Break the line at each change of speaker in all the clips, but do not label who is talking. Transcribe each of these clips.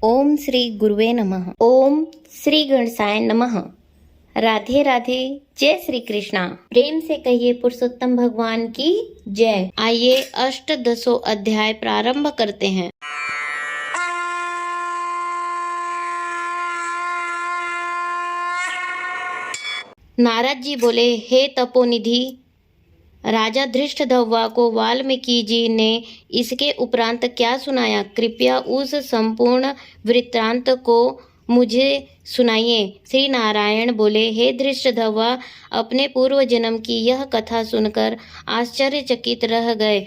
ओम श्री गुरुवे नमः। ओम श्री गणेशाय नमः। राधे राधे। जय श्री कृष्णा। प्रेम से कहिए पुरुषोत्तम भगवान की जय। आइए अष्टदशों अध्याय प्रारंभ करते हैं। नारद जी बोले, हे तपोनिधि राजा धृष्टद्युम्न को वाल्मीकि जी ने इसके उपरांत क्या सुनाया, कृपया उस संपूर्ण वृत्तांत को मुझे सुनाइए। श्री नारायण बोले, हे धृष्टद्युम्न, अपने पूर्व जन्म की यह कथा सुनकर आश्चर्यचकित रह गए।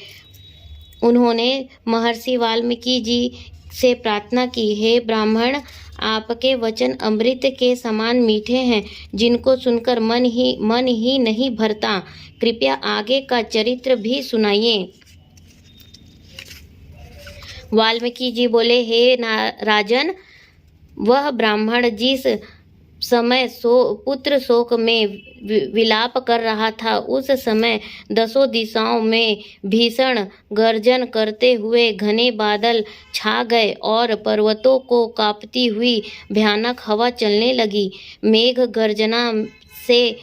उन्होंने महर्षि वाल्मीकि जी से प्रार्थना की, हे ब्राह्मण, आपके वचन अमृत के समान मीठे हैं, जिनको सुनकर मन ही नहीं भरता। कृपया आगे का चरित्र भी सुनाइए। वाल्मीकि जी बोले, हे राजन, वह ब्राह्मण जिस समय पुत्र शोक में विलाप कर रहा था, उस समय दसों दिशाओं में भीषण गर्जन करते हुए घने बादल छा गए और पर्वतों को कांपती हुई भयानक हवा चलने लगी। मेघ गर्जना से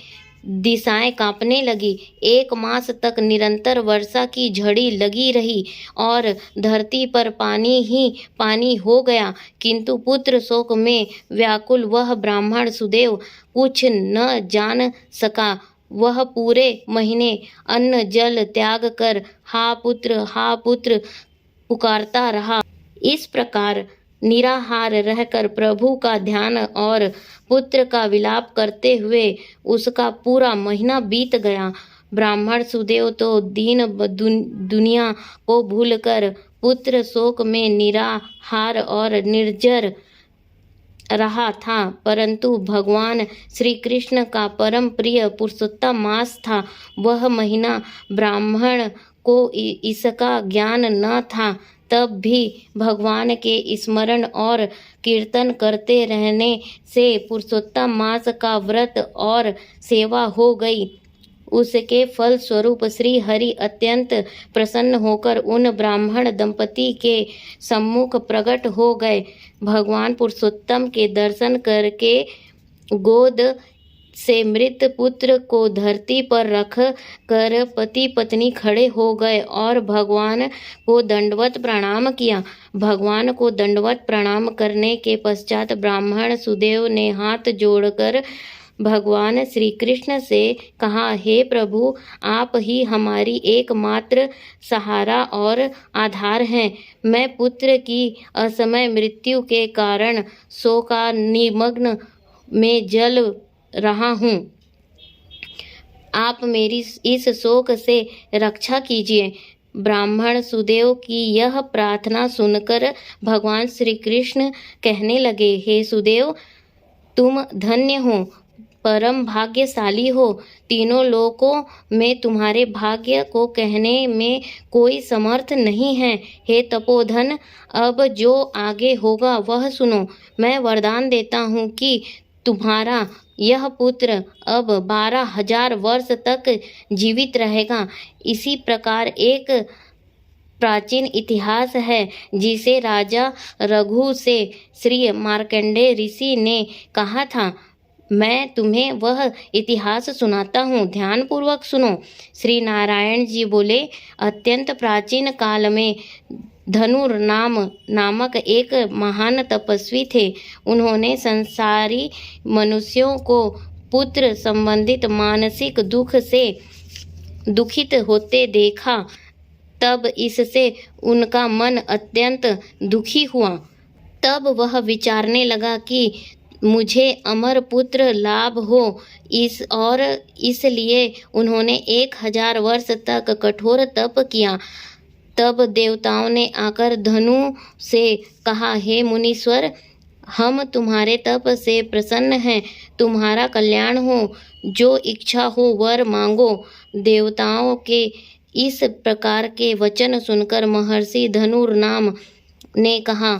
दिशाएं कांपने लगी। 1 मास तक निरंतर वर्षा की झड़ी लगी रही और धरती पर पानी ही पानी हो गया। किंतु पुत्र शोक में व्याकुल वह ब्राह्मण सुदेव कुछ न जान सका। वह पूरे महीने अन्न जल त्याग कर हा पुत्र पुकारता रहा। इस प्रकार निराहार रहकर प्रभु का ध्यान और पुत्र का विलाप करते हुए उसका पूरा महीना बीत गया। ब्राह्मण सुदेव तो दुनिया को भूलकर पुत्र शोक में निराहार और निर्जर रहा था, परंतु भगवान श्री कृष्ण का परम प्रिय पुरुषोत्तम मास था। वह महीना ब्राह्मण को इसका ज्ञान न था, तब भी भगवान के स्मरण और कीर्तन करते रहने से पुरुषोत्तम मास का व्रत और सेवा हो गई। उसके फल स्वरूप श्री हरि अत्यंत प्रसन्न होकर उन ब्राह्मण दंपति के सम्मुख प्रकट हो गए। भगवान पुरुषोत्तम के दर्शन करके गोद से मृत पुत्र को धरती पर रख कर पति पत्नी खड़े हो गए और भगवान को दंडवत प्रणाम किया। भगवान को दंडवत प्रणाम करने के पश्चात ब्राह्मण सुदेव ने हाथ जोड़कर भगवान श्री कृष्ण से कहा, हे प्रभु, आप ही हमारी एकमात्र सहारा और आधार हैं। मैं पुत्र की असमय मृत्यु के कारण शोकानिमग्न में जल रहा हूँ। आप मेरी इस शोक से रक्षा कीजिए। ब्राह्मण सुदेव की यह प्रार्थना सुनकर भगवान श्री कृष्ण कहने लगे, हे सुदेव, तुम धन्य हो, परम भाग्यशाली हो। तीनों लोकों में तुम्हारे भाग्य को कहने में कोई समर्थ नहीं है। हे तपोधन, अब जो आगे होगा वह सुनो। मैं वरदान देता हूँ कि तुम्हारा यह पुत्र अब 12,000 वर्ष तक जीवित रहेगा। इसी प्रकार एक प्राचीन इतिहास है जिसे राजा रघु से श्री मार्कंडेय ऋषि ने कहा था। मैं तुम्हें वह इतिहास सुनाता हूँ, ध्यान पूर्वक सुनो। श्री नारायण जी बोले, अत्यंत प्राचीन काल में धनुर नामक एक महान तपस्वी थे। उन्होंने संसारी मनुष्यों को पुत्र संबंधित मानसिक दुख से दुखित होते देखा। तब इससे उनका मन अत्यंत दुखी हुआ। तब वह विचारने लगा कि मुझे अमर पुत्र लाभ हो, इसलिए उन्होंने 1000 वर्ष तक कठोर तप किया। तब देवताओं ने आकर धनु से कहा, हे मुनीश्वर, हम तुम्हारे तप से प्रसन्न हैं, तुम्हारा कल्याण हो, जो इच्छा हो वर मांगो। देवताओं के इस प्रकार के वचन सुनकर महर्षि धनुर्नाम ने कहा,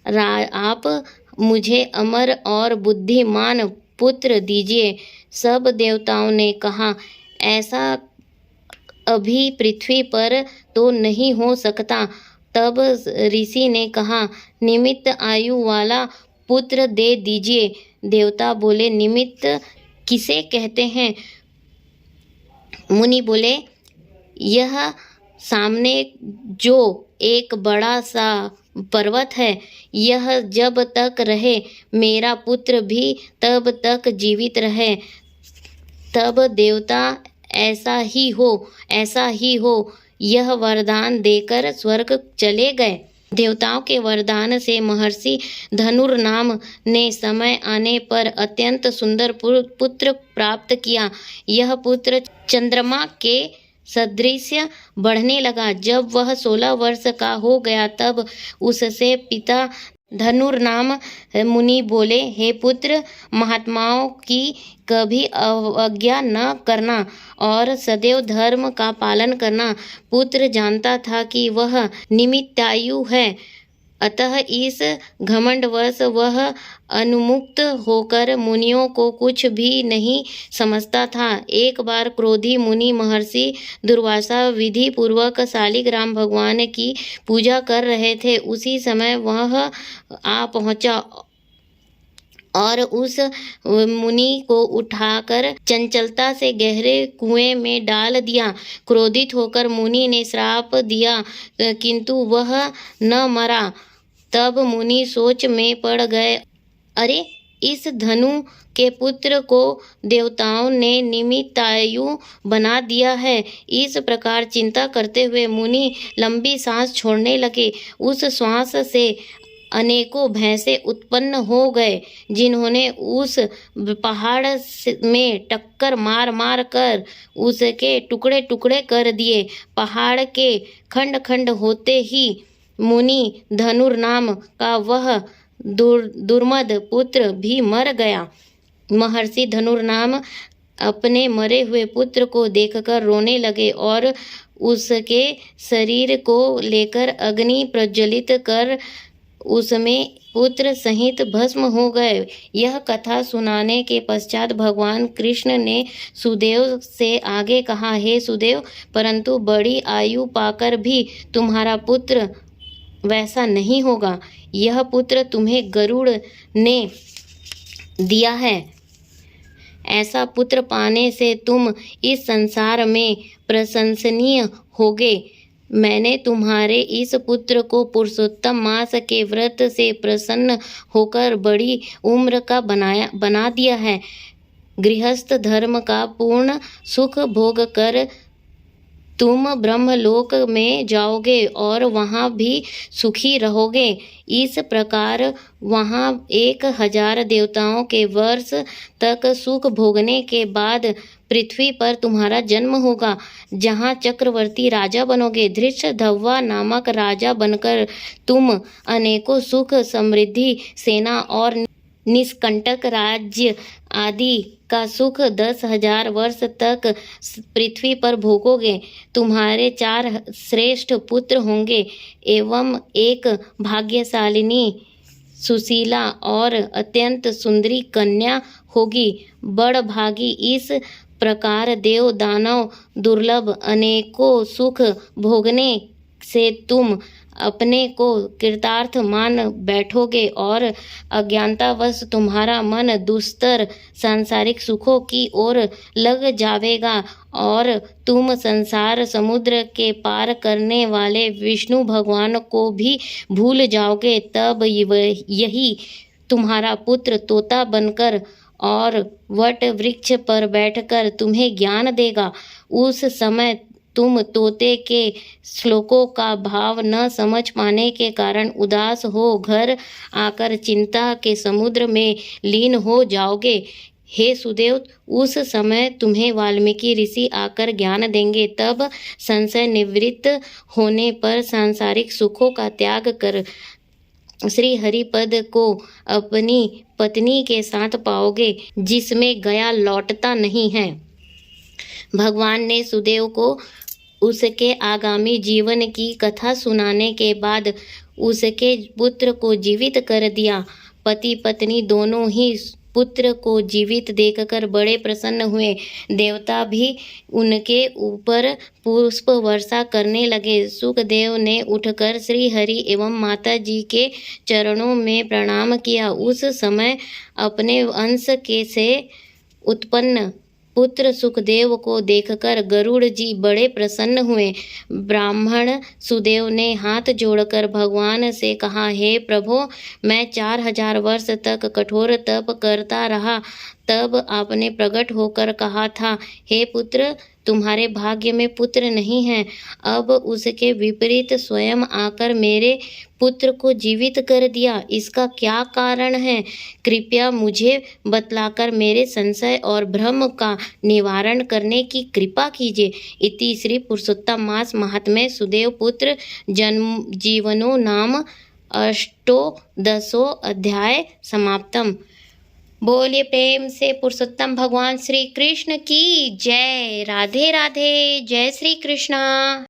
आप मुझे अमर और बुद्धिमान पुत्र दीजिए। सब देवताओं ने कहा, ऐसा अभी पृथ्वी पर तो नहीं हो सकता। तब ऋषि ने कहा, निमित्त आयु वाला पुत्र दे दीजिए। देवता बोले, निमित्त किसे कहते हैं? मुनि बोले, यह सामने जो एक बड़ा सा पर्वत है, यह जब तक रहे मेरा पुत्र भी तब तक जीवित रहे। तब देवता ऐसा ही हो यह वरदान देकर स्वर्ग चले गए। देवताओं के वरदान से महर्षि धनुर्नाम ने समय आने पर अत्यंत सुंदर पुत्र प्राप्त किया। यह पुत्र चंद्रमा के सदृश बढ़ने लगा। जब वह 16 वर्ष का हो गया तब उससे पिता धनुर्नाम मुनि बोले, हे पुत्र, महात्माओं की कभी अवज्ञा न करना और सदैव धर्म का पालन करना। पुत्र जानता था कि वह निमित्तायु है, अतः इस घमंडवश वह अनुमुक्त होकर मुनियों को कुछ भी नहीं समझता था। एक बार क्रोधी मुनि महर्षि दुर्वासा विधि पूर्वक शालिग्राम भगवान की पूजा कर रहे थे। उसी समय वह आ पहुंचा और उस मुनि को उठाकर चंचलता से गहरे कुएं में डाल दिया। क्रोधित होकर मुनि ने श्राप दिया, किंतु वह न मरा। तब मुनि सोच में पड़ गए, अरे, इस धनु के पुत्र को देवताओं ने निमित्तायु बना दिया है। इस प्रकार चिंता करते हुए मुनि लंबी सांस छोड़ने लगे। उस श्वास से अनेकों भैंसे उत्पन्न हो गए, जिन्होंने उस पहाड़ में टक्कर मार मार कर उसके टुकड़े टुकड़े कर दिए। पहाड़ के खंड खंड होते ही मुनि धनुर्नाम का वह दुर्मद पुत्र भी मर गया। महर्षि धनुर्नाम अपने मरे हुए पुत्र को देखकर रोने लगे और उसके शरीर को लेकर अग्नि प्रज्वलित कर उसमें पुत्र सहित भस्म हो गए। यह कथा सुनाने के पश्चात भगवान कृष्ण ने सुदेव से आगे कहा, हे सुदेव, परंतु बड़ी आयु पाकर भी तुम्हारा पुत्र वैसा नहीं होगा। यह पुत्र तुम्हें गरुड़ ने दिया है। ऐसा पुत्र पाने से तुम इस संसार में प्रशंसनीय होगे। मैंने तुम्हारे इस पुत्र को पुरुषोत्तम मास के व्रत से प्रसन्न होकर बड़ी उम्र का बना दिया है। गृहस्थ धर्म का पूर्ण सुख भोग कर तुम ब्रह्मलोक में जाओगे और वहाँ भी सुखी रहोगे। इस प्रकार वहाँ 1000 देवताओं के वर्ष तक सुख भोगने के बाद पृथ्वी पर तुम्हारा जन्म होगा, जहाँ चक्रवर्ती राजा बनोगे। धृष्टद्युम्न नामक राजा बनकर तुम अनेकों सुख, समृद्धि, सेना और निष्कंटक राज्य आदि का सुख 10,000 वर्ष तक पृथ्वी पर भोगोगे। तुम्हारे 4 श्रेष्ठ पुत्र होंगे एवं एक भाग्यशालिनी, सुशीला और अत्यंत सुंदरी कन्या होगी। बड़भागी इस प्रकार देव दानव दुर्लभ अनेकों सुख भोगने से तुम अपने को कृतार्थ मान बैठोगे और अज्ञानतावश तुम्हारा मन दुस्तर सांसारिक सुखों की ओर लग जाएगा और तुम संसार समुद्र के पार करने वाले विष्णु भगवान को भी भूल जाओगे। तब यही तुम्हारा पुत्र तोता बनकर और वट वृक्ष पर बैठकर तुम्हें ज्ञान देगा। उस समय तुम तोते के श्लोकों का भाव न समझ पाने के कारण उदास हो घर आकर चिंता के समुद्र में लीन हो जाओगे। हे सुदेव, उस समय तुम्हें वाल्मीकि ऋषि आकर ज्ञान देंगे। तब संशय निवृत्त होने पर सांसारिक सुखों का त्याग कर श्री हरिपद को अपनी पत्नी के साथ पाओगे, जिसमें गया लौटता नहीं है। भगवान ने सुदेव को उसके आगामी जीवन की कथा सुनाने के बाद उसके पुत्र को जीवित कर दिया। पति पत्नी दोनों ही पुत्र को जीवित देखकर बड़े प्रसन्न हुए। देवता भी उनके ऊपर पुष्प वर्षा करने लगे। सुखदेव ने उठकर श्री हरि एवं माता जी के चरणों में प्रणाम किया। उस समय अपने अंश के से उत्पन्न पुत्र सुखदेव को देखकर गरुड़ जी बड़े प्रसन्न हुए। ब्राह्मण सुदेव ने हाथ जोड़कर भगवान से कहा, हे प्रभो, मैं 4000 वर्ष तक कठोर तप करता रहा। तब आपने प्रकट होकर कहा था, हे पुत्र, तुम्हारे भाग्य में पुत्र नहीं है। अब उसके विपरीत स्वयं आकर मेरे पुत्र को जीवित कर दिया। इसका क्या कारण है? कृपया मुझे बतलाकर मेरे संशय और भ्रम का निवारण करने की कृपा कीजिए। इति श्री पुरुषोत्तम मास महात्म्ये सुदेव पुत्र जन्म जीवनो नाम अष्टोदशो अध्याय समाप्तम। बोलिए प्रेम से पुरुषोत्तम भगवान श्री कृष्ण की जय। राधे राधे। जय श्री कृष्णा।